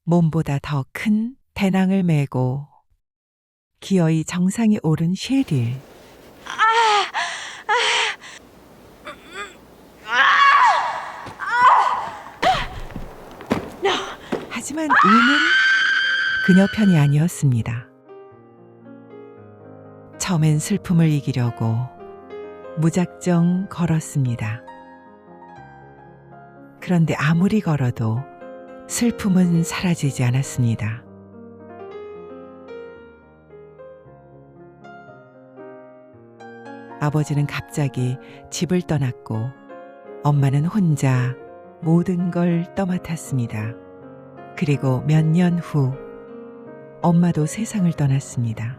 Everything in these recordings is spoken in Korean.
몸보다 더 큰 배낭을 메고 기어이 정상에 오른 셰릴. 하지만 운은 그녀 편이 아니었습니다. 처음엔 슬픔을 이기려고 무작정 걸었습니다. 그런데 아무리 걸어도 슬픔은 사라지지 않았습니다. 아버지는 갑자기 집을 떠났고 엄마는 혼자 모든 걸 떠맡았습니다. 그리고 몇 년 후 엄마도 세상을 떠났습니다.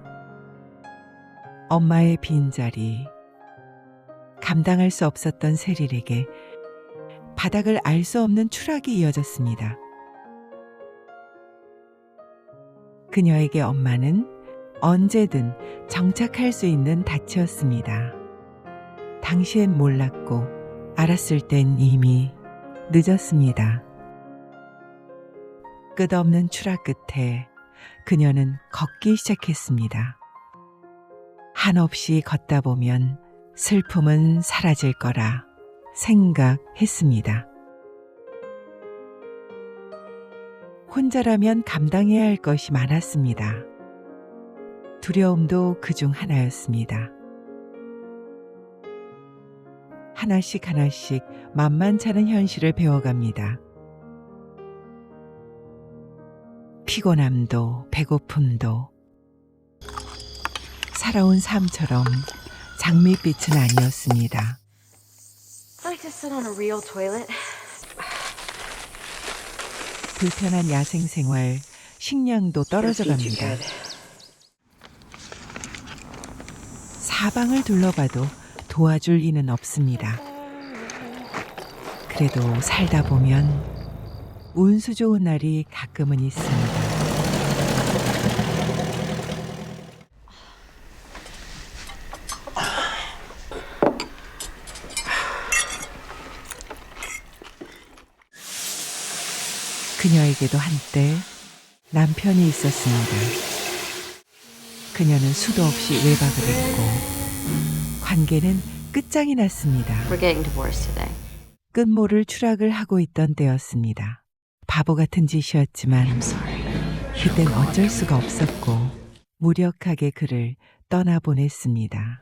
엄마의 빈자리, 감당할 수 없었던 세릴에게 바닥을 알 수 없는 추락이 이어졌습니다. 그녀에게 엄마는 언제든 정착할 수 있는 닻이었습니다. 당시엔 몰랐고 알았을 땐 이미 늦었습니다. 끝없는 추락 끝에 그녀는 걷기 시작했습니다. 한없이 걷다 보면 슬픔은 사라질 거라 생각했습니다. 혼자라면 감당해야 할 것이 많았습니다. 두려움도 그중 하나였습니다. 하나씩 하나씩 만만찮은 현실을 배워갑니다. 피곤함도 배고픔도 살아온 삶처럼 장밋빛은 아니었습니다. I like to sit on a real toilet. 불편한 야생생활, 식량도 떨어져 갑니다. 사방을 둘러봐도 도와줄 이는 없습니다. 그래도 살다 보면 운수 좋은 날이 가끔은 있습니다. 그녀에게도 한때 남편이 있었습니다. 그녀는 수도 없이 외박을 했고 관계는 끝장이 났습니다. We're getting divorced today. 끝모를 추락을 하고 있던 때였습니다. 바보 같은 짓이었지만 I'm sorry. 그땐 어쩔 수가 없었고 무력하게 그를 떠나보냈습니다.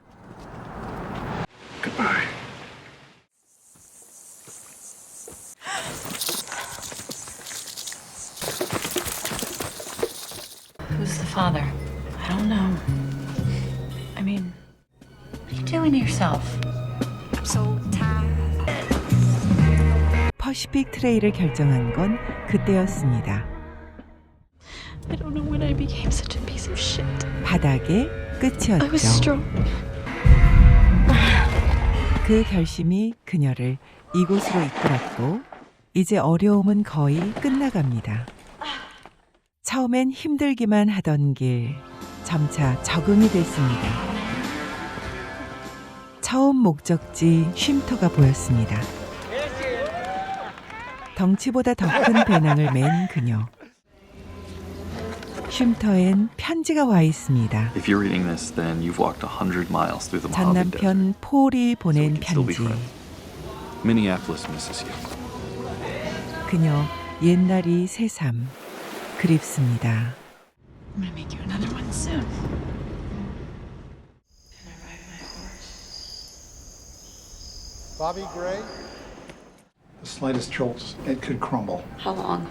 Goodbye. Who's the father? I don't know. I mean, what are you doing to yourself? I'm so tired. 퍼시픽 트레이를 결정한 건 그때였습니다. I don't know when I became such a piece of shit. 바닥의 I was 끝이었죠. strong. 그 결심이 그녀를 이곳으로 이끌었고 이제 어려움은 거의 끝나갑니다. 처음엔 힘들기만 하던 길 점차 적응이 됐습니다. 처음 목적지 쉼터가 보였습니다. 덩치보다 더 큰 배낭을 맨 그녀. 쉼터엔 편지가 와 있습니다. If you're reading this, then you've walked 100 miles through the 전 Mojave Desert. 남편 폴이 So we 보낸 can still be 편지. friends. Minneapolis misses you. 그녀 옛날이 새삼 그립습니다. I'm gonna make you another one soon. Can I ride my horse? Bobby Gray? The slightest jolt, it could crumble. How long?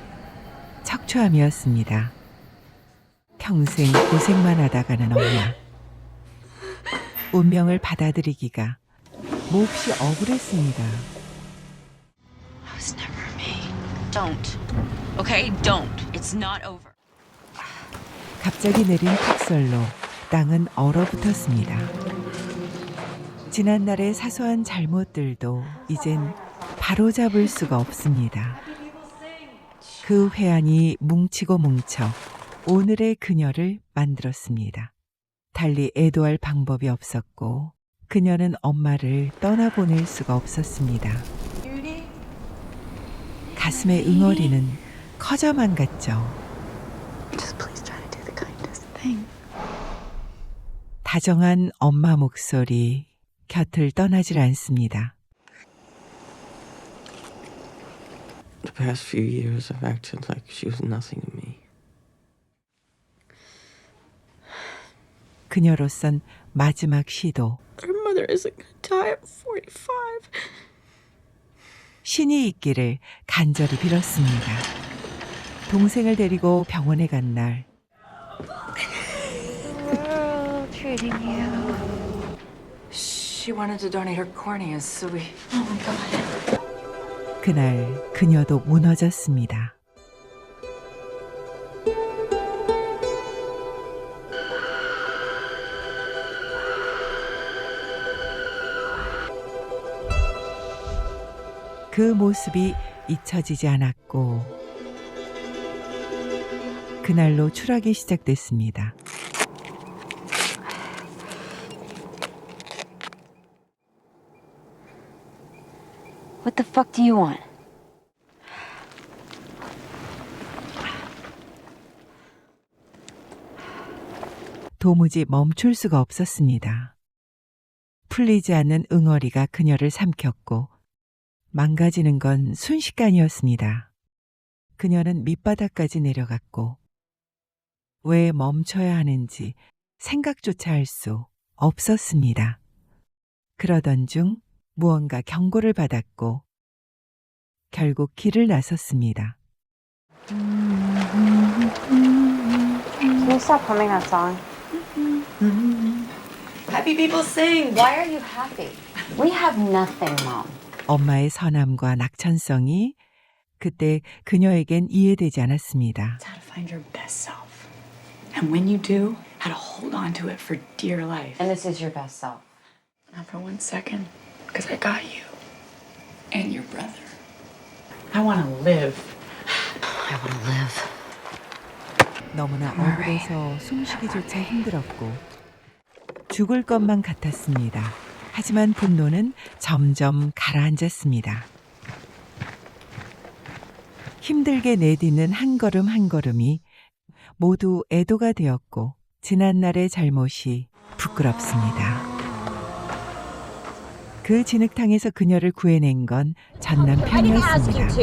척추암이었습니다. 평생 고생만 하다 가는 엄마. 운명을 받아들이기가 몹시 억울했습니다. It was never me. Don't. Okay, don't. It's not over. 갑자기 내린 폭설로 땅은 얼어붙었습니다. 지난날의 사소한 잘못들도 이젠 바로잡을 수가 없습니다. 그 회한이 뭉치고 뭉쳐 오늘의 그녀를 만들었습니다. 달리 애도할 방법이 없었고 그녀는 엄마를 떠나보낼 수가 없었습니다. 가슴의 응어리는 커져만 갔죠. Just please try to do the kindest thing. 다정한 엄마 목소리 곁을 떠나질 않습니다. The past few years, I've acted like she was nothing to me. 그녀로선 마지막 시도. Her mother isn't gonna die at 45. 신이 있기를 간절히 빌었습니다. 동생을 데리고 병원에 간 날 Treating you. She wanted to donate her corneas, so we. Oh my god. 그날 그녀도 무너졌습니다. 그 모습이 잊혀지지 않았고 그날로 추락이 시작됐습니다. What the fuck do you want? 도무지 멈출 수가 없었습니다. 풀리지 않는 응어리가 그녀를 삼켰고 망가지는 건 순식간이었습니다. 그녀는 밑바닥까지 내려갔고 왜 멈춰야 하는지 생각조차 할 수 없었습니다. 그러던 중 무언가 경고를 받았고 결국 길을 나섰습니다. Can you stop humming that song? Happy people sing. Why are you happy? We have nothing, Mom. 엄마의 선함과 낙천성이 그때 그녀에겐 이해되지 않았습니다. It's how to find your best self. And when you do, how to hold on to it for dear life. And this is your best self. Not for 1 second, because I got you. And your brother. I want to live. I want to live. 너무나 억울해서 숨쉬기조차 힘들었고 죽을 것만 같았습니다. 하지만 분노는 점점 가라앉았습니다. 힘들게 내딛는 한 걸음 한 걸음이 모두 애도가 되었고 지난날의 잘못이 부끄럽습니다. 그 진흙탕에서 그녀를 구해낸 건 전 남편이었습니다.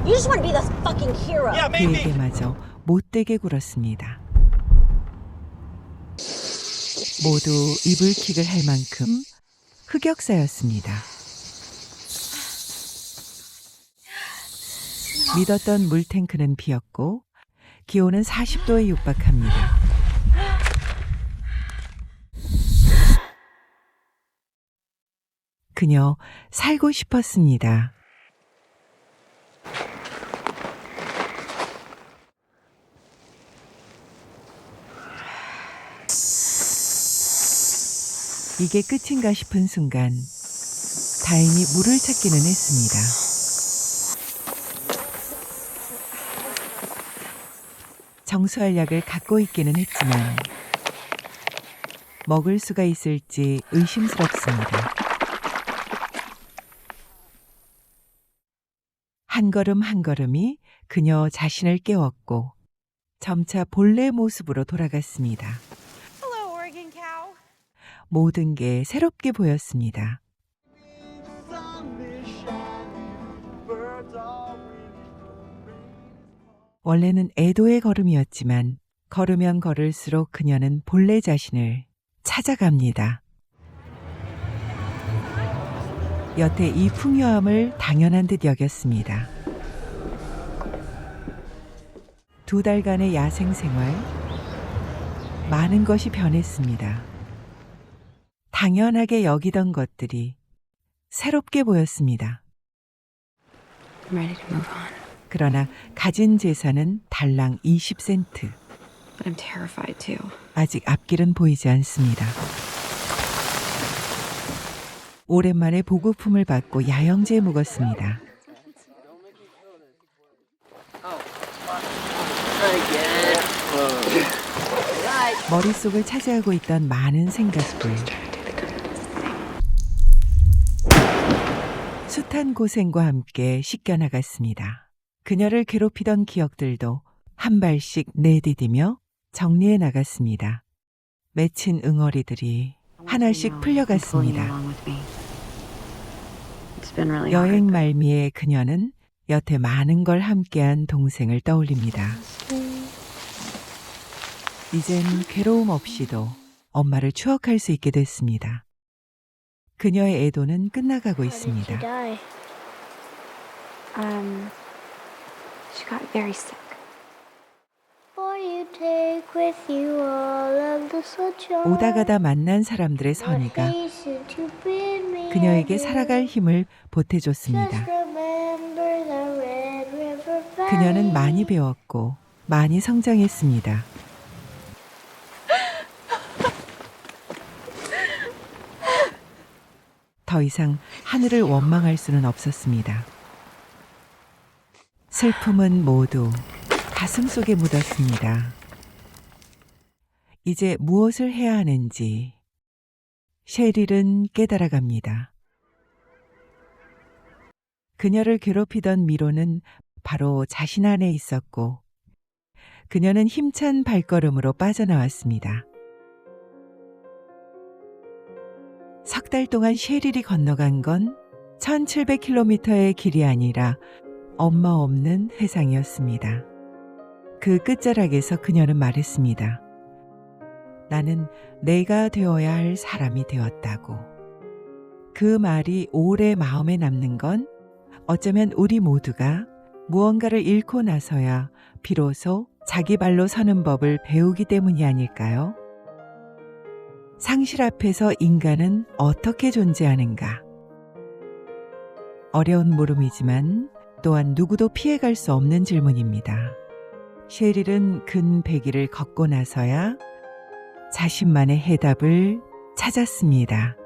You just want to be the fucking hero. 그에게마저 못되게 굴었습니다. 모두 이불킥을 할 만큼 흑역사였습니다. 믿었던 물탱크는 비었고 기온은 40도에 육박합니다. 그녀 살고 싶었습니다. 이게 끝인가 싶은 순간 다행히 물을 찾기는 했습니다. 정수할 약을 갖고 있기는 했지만 먹을 수가 있을지 의심스럽습니다. 한 걸음 한 걸음이 그녀 자신을 깨웠고 점차 본래 모습으로 돌아갔습니다. 모든 게 새롭게 보였습니다. 원래는 애도의 걸음이었지만 걸으면 걸을수록 그녀는 본래 자신을 찾아갑니다. 여태 이 풍요함을 당연한 듯 여겼습니다. 2달간의 야생 생활, 많은 것이 변했습니다. 당연하게 여기던 것들이 새롭게 보였습니다. I'm ready to move on. 그러나 가진 재산은 달랑 20센트. But I'm terrified too. 아직 앞길은 보이지 않습니다. 오랜만에 보급품을 받고 야영지에 묵었습니다. 머릿속을 차지하고 있던 많은 생각들. 숱한 고생과 함께 씻겨나갔습니다. 그녀를 괴롭히던 기억들도 한 발씩 내디디며 정리해 나갔습니다. 맺힌 응어리들이 하나씩 풀려갔습니다. 여행 말미에 그녀는 여태 많은 걸 함께한 동생을 떠올립니다. 이젠 괴로움 없이도 엄마를 추억할 수 있게 됐습니다. 그녀의 애도는 끝나가고 있습니다. She got very sick. 오다 가다 만난 사람들의 선의가 그녀에게 살아갈 힘을 보태줬습니다. 그녀는 많이 배웠고 많이 성장했습니다. 더 이상 하늘을 원망할 수는 없었습니다. 슬픔은 모두 가슴 속에 묻었습니다. 이제 무엇을 해야 하는지 셰릴은 깨달아갑니다. 그녀를 괴롭히던 미로는 바로 자신 안에 있었고 그녀는 힘찬 발걸음으로 빠져나왔습니다. 석 달 동안 셰릴이 건너간 건 1700km의 길이 아니라 엄마 없는 회상이었습니다. 그 끝자락에서 그녀는 말했습니다. 나는 내가 되어야 할 사람이 되었다고. 그 말이 오래 마음에 남는 건 어쩌면 우리 모두가 무언가를 잃고 나서야 비로소 자기 발로 서는 법을 배우기 때문이 아닐까요? 상실 앞에서 인간은 어떻게 존재하는가? 어려운 물음이지만 또한 누구도 피해갈 수 없는 질문입니다. 셰릴은 근 100일을 걷고 나서야 자신만의 해답을 찾았습니다.